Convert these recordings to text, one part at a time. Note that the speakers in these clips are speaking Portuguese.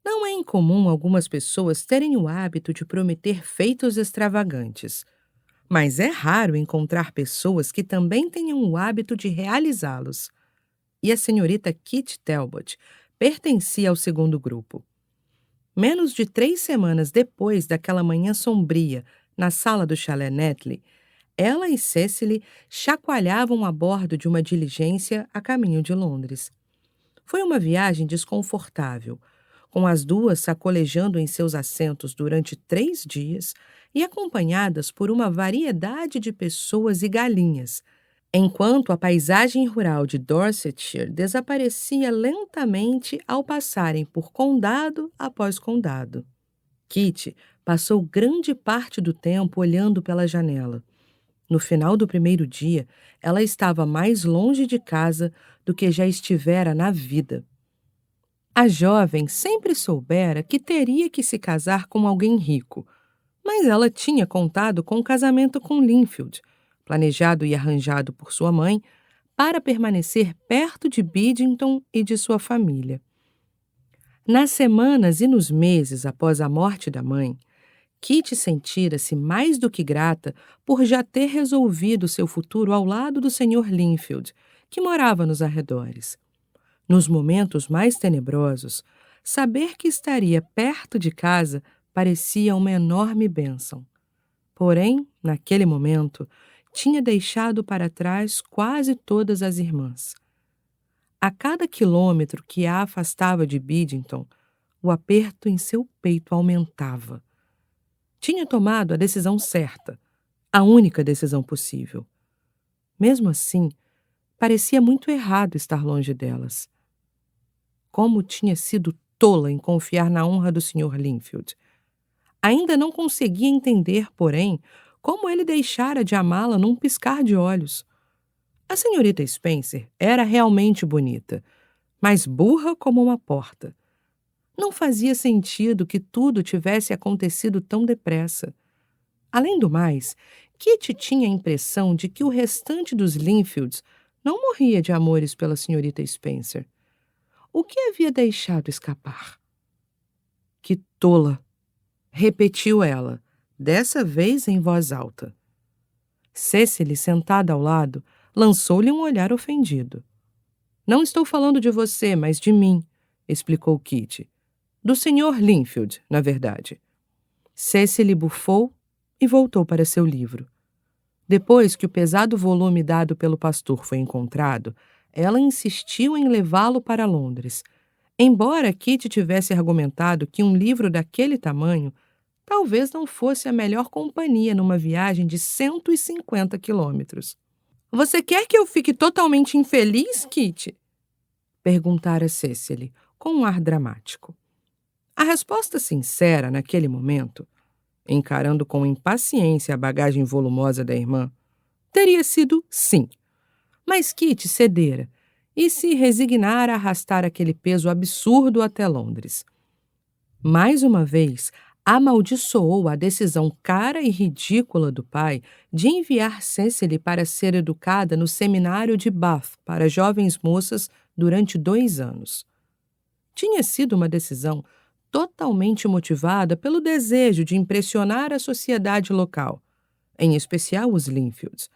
Não é incomum algumas pessoas terem o hábito de prometer feitos extravagantes, mas é raro encontrar pessoas que também tenham o hábito de realizá-los. E a senhorita Kitty Talbot pertencia ao segundo grupo. Menos de 3 semanas depois daquela manhã sombria na sala do chalé Netley, ela e Cecily chacoalhavam a bordo de uma diligência a caminho de Londres. Foi uma viagem desconfortável, com as duas sacolejando em seus assentos durante 3 dias e acompanhadas por uma variedade de pessoas e galinhas, enquanto a paisagem rural de Dorsetshire desaparecia lentamente ao passarem por condado após condado. Kitty passou grande parte do tempo olhando pela janela. No final do primeiro dia, ela estava mais longe de casa do que já estivera na vida. A jovem sempre soubera que teria que se casar com alguém rico, mas ela tinha contado com o casamento com Linfield, planejado e arranjado por sua mãe, para permanecer perto de Biddington e de sua família. Nas semanas e nos meses após a morte da mãe, Kitty sentira-se mais do que grata por já ter resolvido seu futuro ao lado do Sr. Linfield, que morava nos arredores. Nos momentos mais tenebrosos, saber que estaria perto de casa parecia uma enorme bênção. Porém, naquele momento, tinha deixado para trás quase todas as irmãs. A cada quilômetro que a afastava de Biddington, o aperto em seu peito aumentava. Tinha tomado a decisão certa, a única decisão possível. Mesmo assim, parecia muito errado estar longe delas. Como tinha sido tola em confiar na honra do Sr. Linfield. Ainda não conseguia entender, porém, como ele deixara de amá-la num piscar de olhos. A senhorita Spencer era realmente bonita, mas burra como uma porta. Não fazia sentido que tudo tivesse acontecido tão depressa. Além do mais, Kitty tinha a impressão de que o restante dos Linfields não morria de amores pela senhorita Spencer. O que havia deixado escapar? Que tola! Repetiu ela, dessa vez em voz alta. Cecily, sentada ao lado, lançou-lhe um olhar ofendido. Não estou falando de você, mas de mim, explicou Kitty. Do Sr. Linfield, na verdade. Cecily bufou e voltou para seu livro. Depois que o pesado volume dado pelo pastor foi encontrado, ela insistiu em levá-lo para Londres. Embora Kitty tivesse argumentado que um livro daquele tamanho talvez não fosse a melhor companhia numa viagem de 150 quilômetros. Você quer que eu fique totalmente infeliz, Kitty? Perguntara Cecily, com um ar dramático. A resposta sincera, naquele momento, encarando com impaciência a bagagem volumosa da irmã, teria sido sim. Mas Kitty cedera e se resignara a arrastar aquele peso absurdo até Londres. Mais uma vez, amaldiçoou a decisão cara e ridícula do pai de enviar Cecily para ser educada no seminário de Bath para jovens moças durante 2 anos. Tinha sido uma decisão totalmente motivada pelo desejo de impressionar a sociedade local, em especial os Linfields.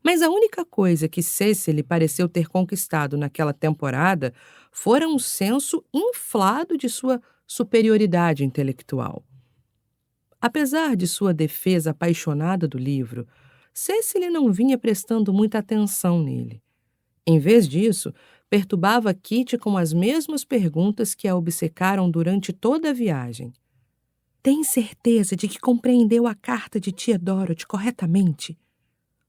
Mas a única coisa que Cecily pareceu ter conquistado naquela temporada fora um senso inflado de sua superioridade intelectual. Apesar de sua defesa apaixonada do livro, Cecily não vinha prestando muita atenção nele. Em vez disso, perturbava Kitty com as mesmas perguntas que a obcecaram durante toda a viagem. Tem certeza de que compreendeu a carta de tia Dorothy corretamente?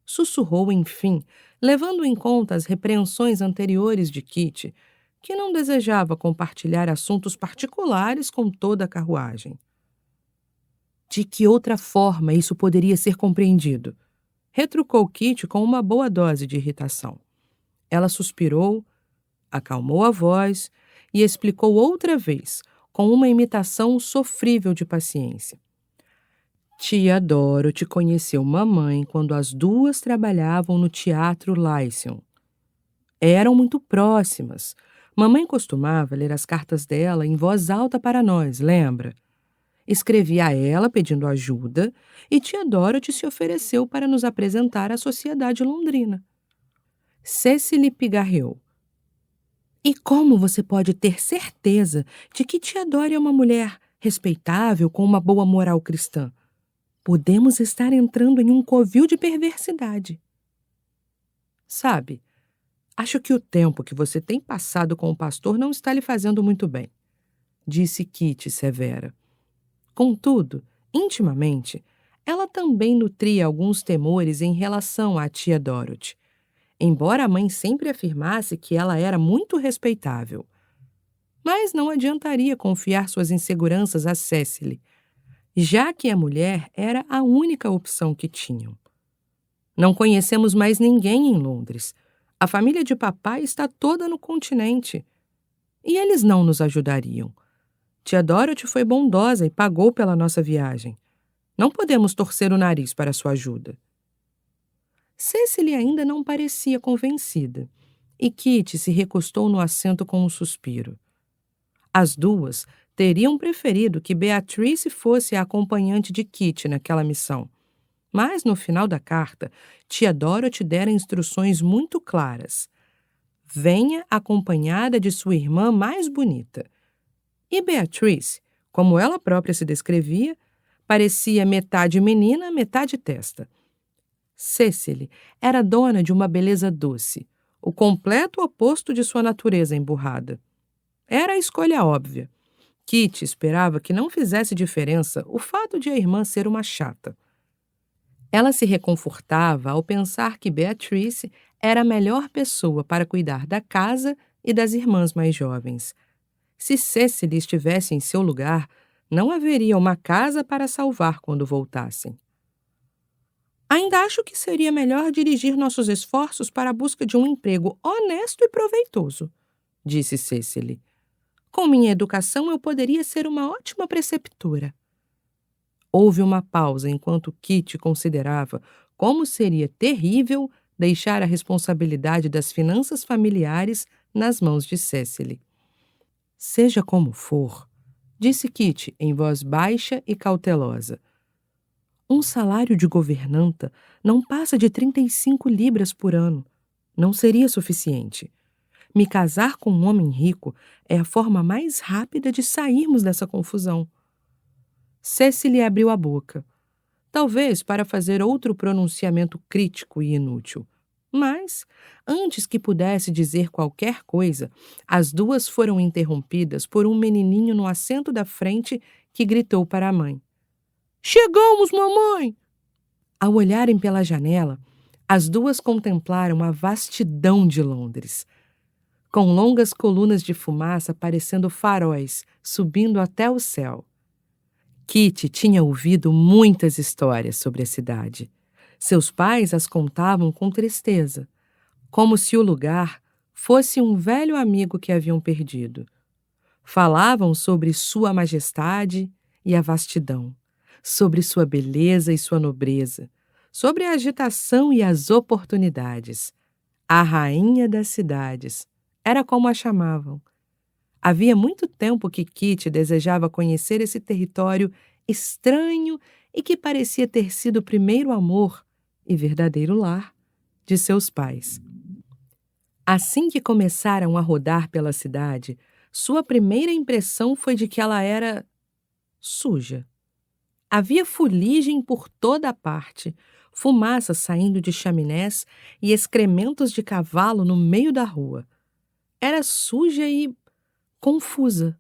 Sussurrou, enfim, levando em conta as repreensões anteriores de Kitty, que não desejava compartilhar assuntos particulares com toda a carruagem. De que outra forma isso poderia ser compreendido? Retrucou Kitty com uma boa dose de irritação. Ela suspirou, acalmou a voz e explicou outra vez, com uma imitação sofrível de paciência. Tia Dorothy conheceu mamãe quando as duas trabalhavam no Teatro Lyceum. Eram muito próximas, Mamãe costumava ler as cartas dela em voz alta para nós, lembra? Escrevi a ela pedindo ajuda e tia Dorothy se ofereceu para nos apresentar à sociedade londrina. Cecily pigarreou. E como você pode ter certeza de que tia Dora é uma mulher respeitável com uma boa moral cristã? Podemos estar entrando em um covil de perversidade. Sabe, acho que o tempo que você tem passado com o pastor não está lhe fazendo muito bem, disse Kitty severa. Contudo, intimamente, ela também nutria alguns temores em relação à tia Dorothy, embora a mãe sempre afirmasse que ela era muito respeitável. Mas não adiantaria confiar suas inseguranças a Cecily, já que a mulher era a única opção que tinham. Não conhecemos mais ninguém em Londres. A família de papai está toda no continente. E eles não nos ajudariam. Tia Dorothy foi bondosa e pagou pela nossa viagem. Não podemos torcer o nariz para sua ajuda. Cecily ainda não parecia convencida, e Kitty se recostou no assento com um suspiro. As duas teriam preferido que Beatrice fosse a acompanhante de Kitty naquela missão. Mas, no final da carta, tia Dorothy dera instruções muito claras. Venha acompanhada de sua irmã mais bonita. E Beatrice, como ela própria se descrevia, parecia metade menina, metade testa. Cecily era dona de uma beleza doce, o completo oposto de sua natureza emburrada. Era a escolha óbvia. Kitty esperava que não fizesse diferença o fato de a irmã ser uma chata. Ela se reconfortava ao pensar que Beatrice era a melhor pessoa para cuidar da casa e das irmãs mais jovens. Se Cecily estivesse em seu lugar, não haveria uma casa para salvar quando voltassem. Ainda acho que seria melhor dirigir nossos esforços para a busca de um emprego honesto e proveitoso, disse Cecily. Com minha educação, eu poderia ser uma ótima preceptora. Houve uma pausa enquanto Kitty considerava como seria terrível deixar a responsabilidade das finanças familiares nas mãos de Cecily. Seja como for, disse Kitty em voz baixa e cautelosa. Um salário de governanta não passa de 35 libras por ano. Não seria suficiente. Me casar com um homem rico é a forma mais rápida de sairmos dessa confusão. Cecily abriu a boca, talvez para fazer outro pronunciamento crítico e inútil. Mas, antes que pudesse dizer qualquer coisa, as duas foram interrompidas por um menininho no assento da frente que gritou para a mãe. Chegamos, mamãe! Ao olharem pela janela, as duas contemplaram a vastidão de Londres, com longas colunas de fumaça parecendo faróis subindo até o céu. Kitty tinha ouvido muitas histórias sobre a cidade. Seus pais as contavam com tristeza, como se o lugar fosse um velho amigo que haviam perdido. Falavam sobre sua majestade e a vastidão, sobre sua beleza e sua nobreza, sobre a agitação e as oportunidades. A rainha das cidades, era como a chamavam. Havia muito tempo que Kitty desejava conhecer esse território estranho e que parecia ter sido o primeiro amor e verdadeiro lar de seus pais. Assim que começaram a rodar pela cidade, sua primeira impressão foi de que ela era suja. Havia fuligem por toda a parte, fumaça saindo de chaminés e excrementos de cavalo no meio da rua. Era suja e confusa,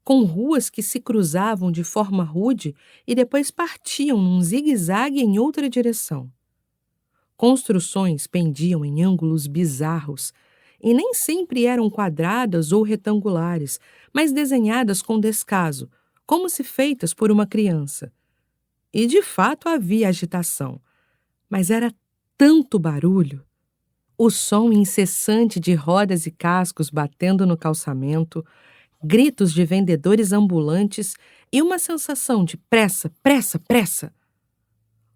com ruas que se cruzavam de forma rude e depois partiam num zigue-zague em outra direção. Construções pendiam em ângulos bizarros e nem sempre eram quadradas ou retangulares, mas desenhadas com descaso, como se feitas por uma criança. E de fato havia agitação, mas era tanto barulho. O som incessante de rodas e cascos batendo no calçamento, gritos de vendedores ambulantes e uma sensação de pressa, pressa, pressa.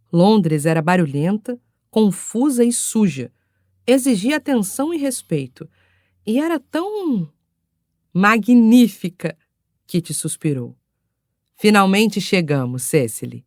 Londres era barulhenta, confusa e suja, exigia atenção e respeito, e era tão Magnífica! Kitty suspirou. Finalmente chegamos, Cecily.